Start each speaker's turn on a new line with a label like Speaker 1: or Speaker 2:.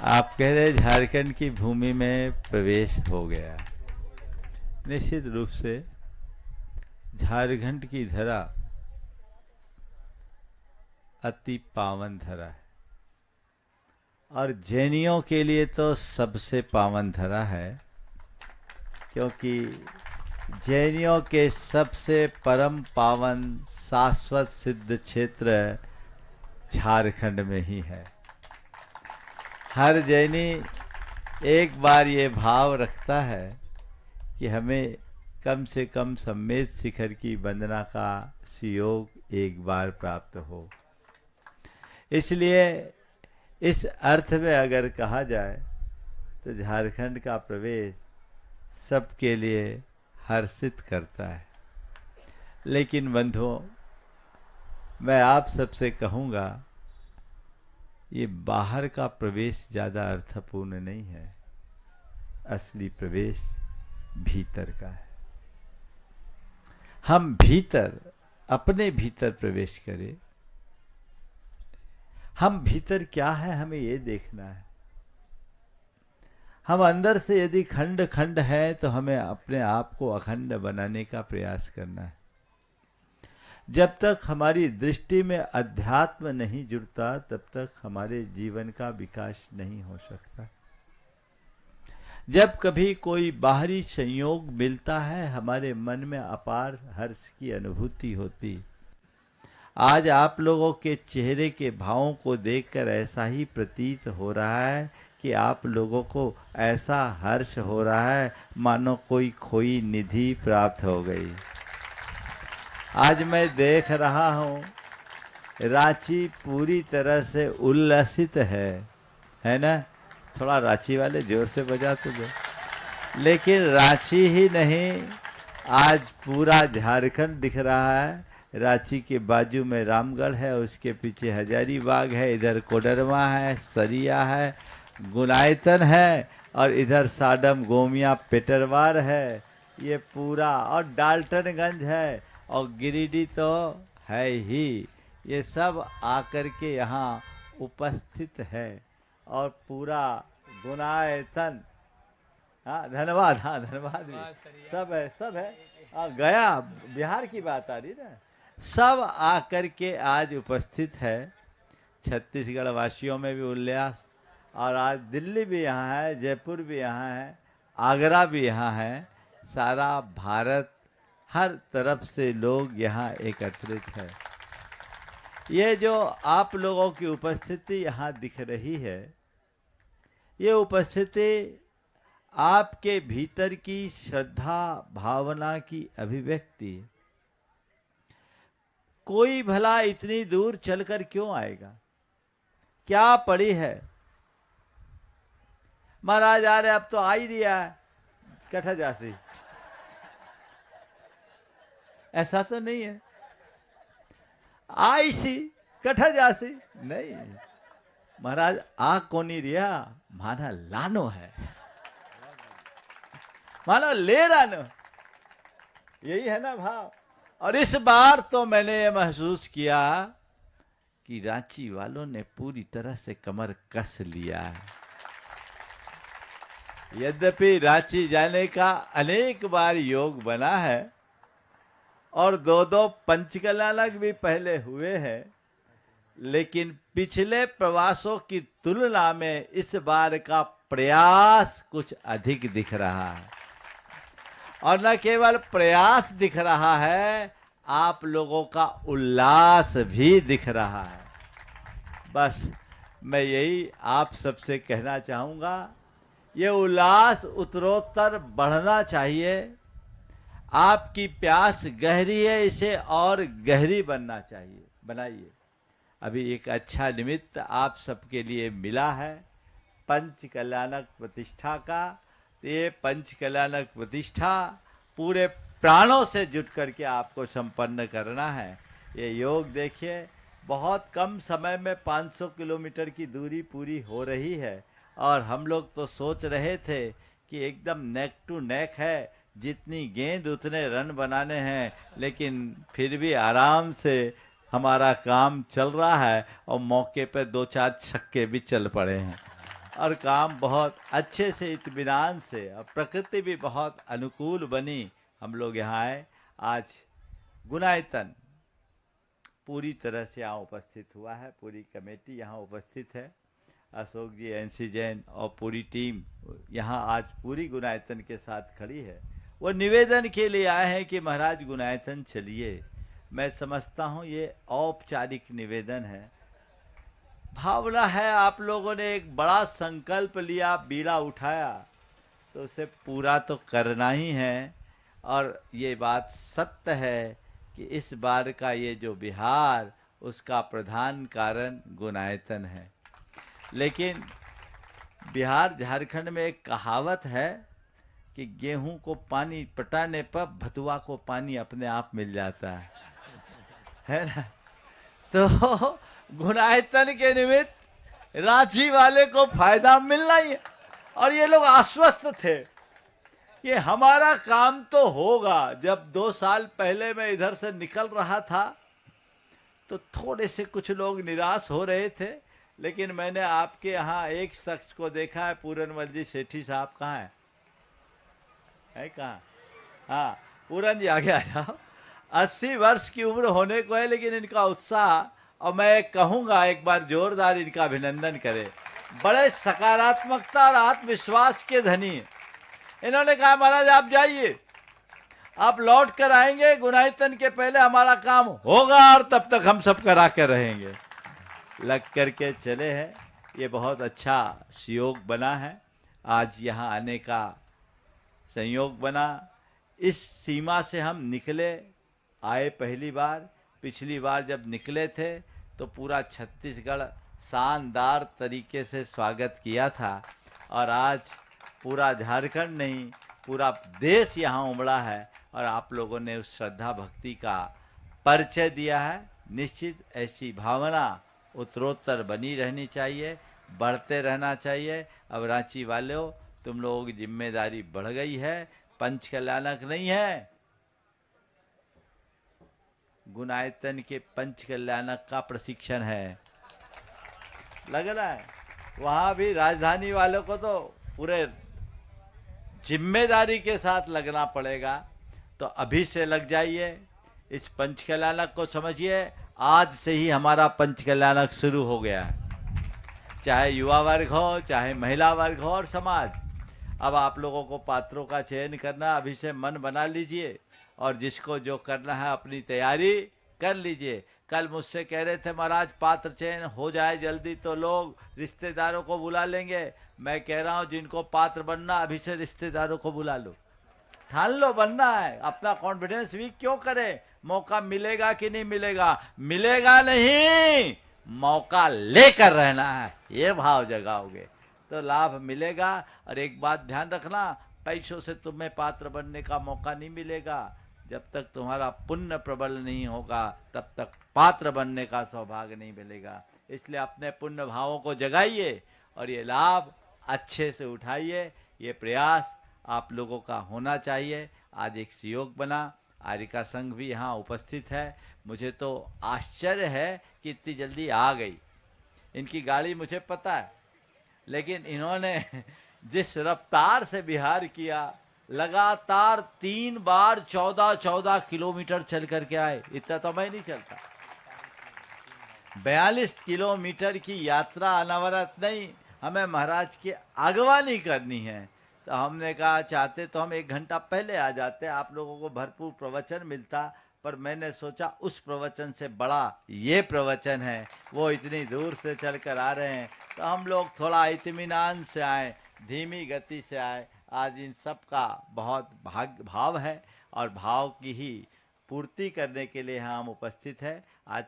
Speaker 1: आप कह रहे झारखंड की भूमि में प्रवेश हो गया। निश्चित रूप से झारखंड की धरा अति पावन धरा है और जैनियों के लिए तो सबसे पावन धरा है, क्योंकि जैनियों के सबसे परम पावन शाश्वत सिद्ध क्षेत्र झारखंड में ही है। हर जैनी एक बार ये भाव रखता है कि हमें कम से कम सम्मेद शिखर की वंदना का सुयोग एक बार प्राप्त हो। इसलिए इस अर्थ में अगर कहा जाए तो झारखंड का प्रवेश सबके लिए हर्षित करता है। लेकिन बंधुओं, मैं आप सबसे कहूँगा, ये बाहर का प्रवेश ज़्यादा अर्थपूर्ण नहीं है, असली प्रवेश भीतर का है। हम भीतर, अपने भीतर प्रवेश करें। हम भीतर क्या है हमें ये देखना है। हम अंदर से यदि खंड खंड है तो हमें अपने आप को अखंड बनाने का प्रयास करना है। जब तक हमारी दृष्टि में अध्यात्म नहीं जुड़ता तब तक हमारे जीवन का विकास नहीं हो सकता। जब कभी कोई बाहरी संयोग मिलता है हमारे मन में अपार हर्ष की अनुभूति होती। आज आप लोगों के चेहरे के भावों को देखकर ऐसा ही प्रतीत हो रहा है कि आप लोगों को ऐसा हर्ष हो रहा है मानो कोई खोई निधि प्राप्त हो गई। आज मैं देख रहा हूँ रांची पूरी तरह से उल्लसित है ना। थोड़ा रांची वाले जोर से बजाते दो। लेकिन रांची ही नहीं, आज पूरा झारखंड दिख रहा है। रांची के बाजू में रामगढ़ है, उसके पीछे हजारीबाग है, इधर कोडरमा है, सरिया है, गुनायतन है और इधर साडम गोमिया पेटरवार है। ये पूरा और डाल्टनगंज है और गिरिडीह तो है ही। ये सब आकर के यहाँ उपस्थित है और पूरा गुनायतन, हाँ धन्यवाद, हाँ धन्यवाद भी सब है गया बिहार की बात आ रही ना। सब आकर के आज उपस्थित है। छत्तीसगढ़ वासियों में भी उल्लास, और आज दिल्ली भी यहाँ है, जयपुर भी यहाँ है, आगरा भी यहाँ है। सारा भारत, हर तरफ से लोग यहाँ एकत्रित है। ये जो आप लोगों की उपस्थिति यहाँ दिख रही है, ये उपस्थिति आपके भीतर की श्रद्धा भावना की अभिव्यक्ति है। कोई भला इतनी दूर चलकर क्यों आएगा? क्या पड़ी है? महाराज आ रहे, अब तो आ ही रिया है कठा जासी। ऐसा तो नहीं है। आई सी कठा जासी नहीं, महाराज आ कोनी रिया, माना लानो है, मानो ले लानो। यही है ना भाव। और इस बार तो मैंने ये महसूस किया कि रांची वालों ने पूरी तरह से कमर कस लिया है। यद्यपि रांची जाने का अनेक बार योग बना है और दो पंचकलानक भी पहले हुए हैं, लेकिन पिछले प्रवासों की तुलना में इस बार का प्रयास कुछ अधिक दिख रहा है। और न केवल प्रयास दिख रहा है, आप लोगों का उल्लास भी दिख रहा है। बस मैं यही आप सबसे कहना चाहूँगा, ये उल्लास उत्तरोत्तर बढ़ना चाहिए। आपकी प्यास गहरी है, इसे और गहरी बनना चाहिए, बनाइए। अभी एक अच्छा निमित्त आप सबके लिए मिला है पंचकल्याणक प्रतिष्ठा का। ये पंचकल्याणक प्रतिष्ठा पूरे प्राणों से जुट करके आपको संपन्न करना है। ये योग देखिए, बहुत कम समय में 500 किलोमीटर की दूरी पूरी हो रही है और हम लोग तो सोच रहे थे कि एकदम नेक टू नेक है, जितनी गेंद उतने रन बनाने हैं, लेकिन फिर भी आराम से हमारा काम चल रहा है और मौके पे 2-4 छक्के भी चल पड़े हैं। और काम बहुत अच्छे से इत्मीनान से, और प्रकृति भी बहुत अनुकूल बनी। हम लोग यहाँ आए। आज गुनायतन पूरी तरह से यहाँ उपस्थित हुआ है, पूरी कमेटी यहाँ उपस्थित है। अशोक जी, एनसी जैन और पूरी टीम यहाँ आज पूरी गुनायतन के साथ खड़ी है। वो निवेदन के लिए आए हैं कि महाराज गुनायतन चलिए। मैं समझता हूँ ये औपचारिक निवेदन है, भावना है। आप लोगों ने एक बड़ा संकल्प लिया, बीड़ा उठाया, तो उसे पूरा तो करना ही है। और ये बात सत्य है कि इस बार का ये जो बिहार, उसका प्रधान कारण गुनायतन है। लेकिन बिहार झारखंड में एक कहावत है कि गेहूं को पानी पटाने पर भतुआ को पानी अपने आप मिल जाता है ना। तो गुनायतन के निमित्त रांची वाले को फायदा मिलना ही है। और ये लोग आश्वस्त थे कि हमारा काम तो होगा। जब 2 साल पहले मैं इधर से निकल रहा था तो थोड़े से कुछ लोग निराश हो रहे थे, लेकिन मैंने आपके यहाँ एक शख्स को देखा है, पूरनमल जी सेठी साहब। कहाँ है कहाँ? हाँ, पूरन जी आगे आ जाओ। 80 वर्ष की उम्र होने को है, लेकिन इनका उत्साह, और मैं कहूँगा एक बार जोरदार इनका अभिनंदन करें। बड़े सकारात्मकता और आत्मविश्वास के धनी। इन्होंने कहा महाराज आप जाइए, आप लौट कर आएंगे, गुनायतन के पहले हमारा काम होगा और तब तक हम सब करा कर रहेंगे। लग करके चले हैं। ये बहुत अच्छा संयोग बना है, आज यहाँ आने का संयोग बना। इस सीमा से हम निकले, आए पहली बार। पिछली बार जब निकले थे तो पूरा छत्तीसगढ़ शानदार तरीके से स्वागत किया था, और आज पूरा झारखंड नहीं, पूरा देश यहाँ उमड़ा है, और आप लोगों ने उस श्रद्धा भक्ति का परिचय दिया है। निश्चित ऐसी भावना उत्तरोत्तर बनी रहनी चाहिए, बढ़ते रहना चाहिए। अब रांची वालों, तुम लोगों की जिम्मेदारी बढ़ गई है, पंच कल्याणक नहीं है, गुनायतन के पंच कल्याणक का प्रशिक्षण है। लग रहा है वहाँ भी राजधानी वालों को तो पूरे जिम्मेदारी के साथ लगना पड़ेगा। तो अभी से लग जाइए, इस पंच कल्याणक को समझिए। आज से ही हमारा पंच कल्याणक शुरू हो गया है, चाहे युवा वर्ग हो, चाहे महिला वर्ग हो और समाज। अब आप लोगों को पात्रों का चयन करना, अभी से मन बना लीजिए, और जिसको जो करना है अपनी तैयारी कर लीजिए। कल मुझसे कह रहे थे महाराज पात्र चयन हो जाए जल्दी तो लोग रिश्तेदारों को बुला लेंगे। मैं कह रहा हूँ जिनको पात्र बनना, अभी से रिश्तेदारों को बुला लो, ठान लो बनना है। अपना कॉन्फिडेंस वीक क्यों करें? मौका मिलेगा कि नहीं मिलेगा? मिलेगा नहीं, मौका लेकर रहना है, ये भाव जगाओगे तो लाभ मिलेगा। और एक बात ध्यान रखना, पैसों से तुम्हें पात्र बनने का मौका नहीं मिलेगा। जब तक तुम्हारा पुण्य प्रबल नहीं होगा तब तक पात्र बनने का सौभाग्य नहीं मिलेगा। इसलिए अपने पुण्य भावों को जगाइए और ये लाभ अच्छे से उठाइए। ये प्रयास आप लोगों का होना चाहिए। आज एक सहयोग बना, आरिका संघ भी यहाँ उपस्थित है। मुझे तो आश्चर्य है कि इतनी जल्दी आ गई। इनकी गाड़ी मुझे पता है, लेकिन इन्होंने जिस रफ्तार से बिहार किया, लगातार 3 बार 14-14 किलोमीटर चल करके आए। इतना तो मैं नहीं चलता। 42 किलोमीटर की यात्रा अनवरत नहीं, हमें महाराज की अगवानी करनी है। तो हमने कहा चाहते तो हम 1 घंटा पहले आ जाते, आप लोगों को भरपूर प्रवचन मिलता, पर मैंने सोचा उस प्रवचन से बड़ा ये प्रवचन है। वो इतनी दूर से चल कर आ रहे हैं तो हम लोग थोड़ा इत्मीनान से आए, धीमी गति से आए। आज इन सब का बहुत भाव है और भाव की ही पूर्ति करने के लिए हम उपस्थित हैं। आज